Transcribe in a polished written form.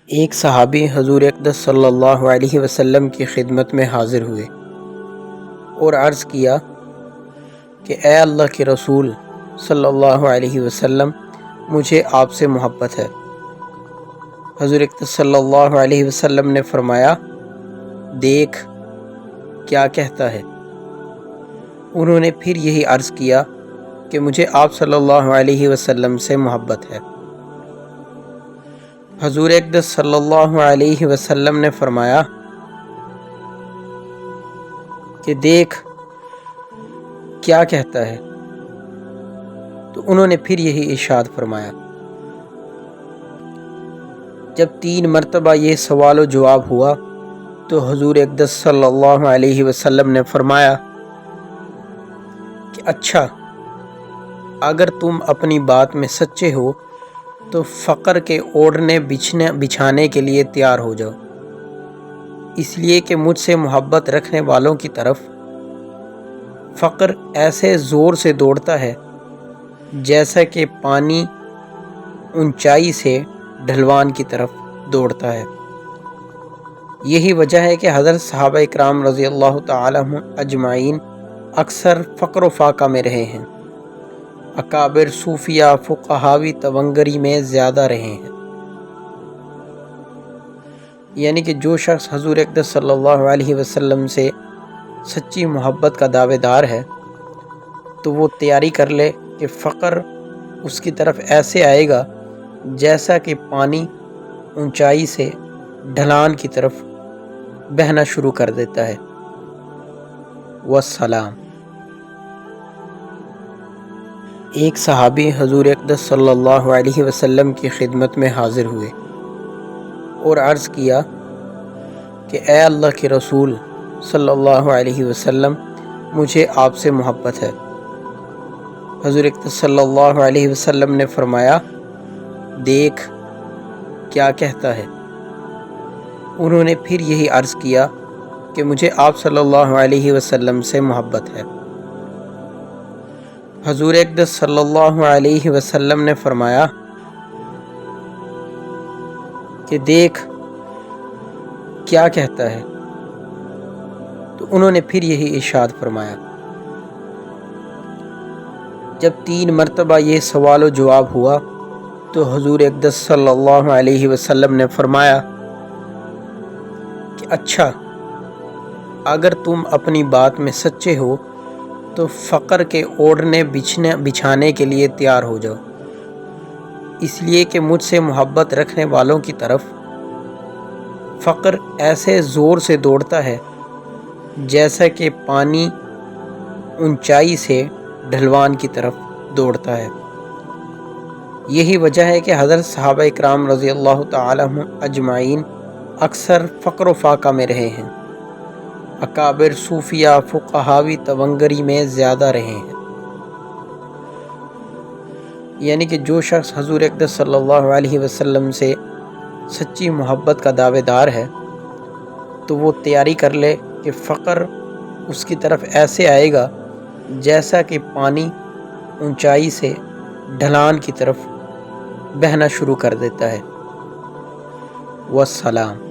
ایک صحابی حضور اقدس صلی اللہ علیہ وسلم کی خدمت میں حاضر ہوئے اور عرض کیا کہ اے اللہ کے رسول صلی اللہ علیہ وسلم، مجھے آپ سے محبت ہے۔ حضور اقدس صلی اللہ علیہ وسلم نے فرمایا، دیکھ کیا کہتا ہے۔ انہوں نے پھر یہی عرض کیا کہ مجھے آپ صلی اللہ علیہ وسلم سے محبت ہے۔ حضور اقدس صلی اللہ علیہ وسلم نے فرمایا کہ دیکھ کیا کہتا ہے، تو انہوں نے پھر یہی ارشاد فرمایا۔ جب 3 مرتبہ یہ سوال و جواب ہوا تو حضور اقدس صلی اللہ علیہ وسلم نے فرمایا کہ اچھا، اگر تم اپنی بات میں سچے ہو تو فقر کے اوڑھنے بچھانے کے لیے تیار ہو جاؤ، اس لیے کہ مجھ سے محبت رکھنے والوں کی طرف فقر ایسے زور سے دوڑتا ہے جیسا کہ پانی اونچائی سے ڈھلوان کی طرف دوڑتا ہے۔ یہی وجہ ہے کہ حضرت صحابہ اکرام رضی اللہ تعالی عنہم اجمعین اکثر فقر و فاقہ میں رہے ہیں، اکابر صوفیہ فقہاوی تونگری میں زیادہ رہے ہیں۔ یعنی کہ جو شخص حضور اقدس صلی اللہ علیہ وسلم سے سچی محبت کا دعوے دار ہے تو وہ تیاری کر لے کہ فقر اس کی طرف ایسے آئے گا جیسا کہ پانی اونچائی سے ڈھلان کی طرف بہنا شروع کر دیتا ہے۔ والسلام۔ ایک صحابی حضور اقدس صلی اللہ علیہ وسلم کی خدمت میں حاضر ہوئے اور عرض کیا کہ اے اللہ کے رسول صلی اللہ علیہ وسلم، مجھے آپ سے محبت ہے۔ حضور اقدس صلی اللہ علیہ وسلم نے فرمایا، دیکھ کیا کہتا ہے۔ انہوں نے پھر یہی عرض کیا کہ مجھے آپ صلی اللہ علیہ وسلم سے محبت ہے۔ حضور اقدس صلی اللہ علیہ وسلم نے فرمایا کہ دیکھ کیا کہتا ہے، تو انہوں نے پھر یہی ارشاد فرمایا۔ جب 3 مرتبہ یہ سوال و جواب ہوا تو حضور اقدس صلی اللہ علیہ وسلم نے فرمایا کہ اچھا، اگر تم اپنی بات میں سچے ہو تو فقر کے اوڑھنے بچھانے کے لیے تیار ہو جاؤ، اس لیے کہ مجھ سے محبت رکھنے والوں کی طرف فقر ایسے زور سے دوڑتا ہے جیسا کہ پانی اونچائی سے ڈھلوان کی طرف دوڑتا ہے۔ یہی وجہ ہے کہ حضرت صحابہ اکرام رضی اللہ تعالی عنہم اجمعین اکثر فقر و فاقہ میں رہے ہیں، اکابر صوفیہ فقہاوی تونگری میں زیادہ رہے ہیں۔ یعنی کہ جو شخص حضور اقدس صلی اللہ علیہ وسلم سے سچی محبت کا دعوے دار ہے تو وہ تیاری کر لے کہ فقر اس کی طرف ایسے آئے گا جیسا کہ پانی اونچائی سے ڈھلان کی طرف بہنا شروع کر دیتا ہے۔ والسلام۔